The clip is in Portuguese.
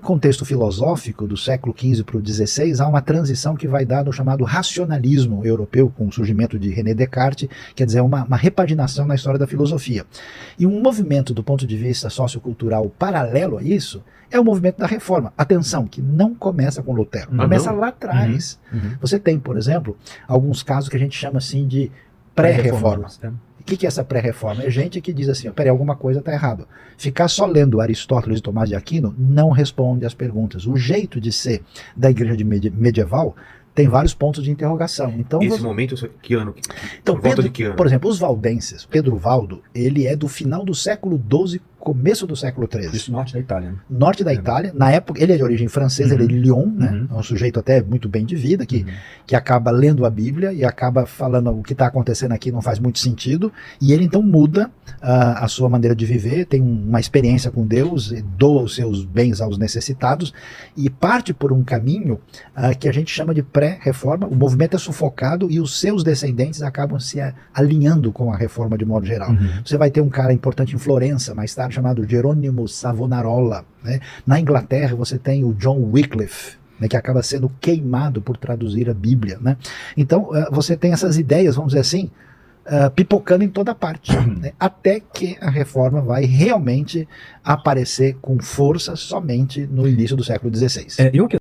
contexto filosófico do século XV para o XVI, há uma transição que vai dar no chamado racionalismo europeu, com o surgimento de René Descartes, quer dizer, uma repaginação na história da filosofia. E um movimento do ponto de vista sociocultural paralelo a isso é o movimento da reforma. Atenção, que não começa com Lutero, começa lá atrás. Você tem, por exemplo, alguns casos que a gente chama assim de pré-reforma. O que é essa pré-reforma? É gente que diz assim, peraí, alguma coisa está errada. Ficar só lendo Aristóteles e Tomás de Aquino não responde às perguntas. O jeito de ser da igreja medieval tem vários pontos de interrogação. Então, esse momento, que ano? Então, por volta de que ano? Por exemplo, os valdenses, Pedro Valdo, ele é do final do século XII, começo do século XIII. Isso, norte da Itália. Né? Norte da Itália. Na época, ele é de origem francesa, ele é de Lyon, né? É um sujeito até muito bem de vida, que acaba lendo a Bíblia e acaba falando o que está acontecendo aqui não faz muito sentido, e ele então muda a sua maneira de viver, tem uma experiência com Deus, doa os seus bens aos necessitados, e parte por um caminho que a gente chama de pré-reforma. O movimento é sufocado e os seus descendentes acabam se alinhando com a reforma de modo geral. Você vai ter um cara importante em Florença, mais tarde, chamado Jerônimo Savonarola. Né? Na Inglaterra você tem o John Wycliffe, né, que acaba sendo queimado por traduzir a Bíblia. Né? Então você tem essas ideias, vamos dizer assim, pipocando em toda parte, né? Até que a reforma vai realmente aparecer com força somente no início do século XVI.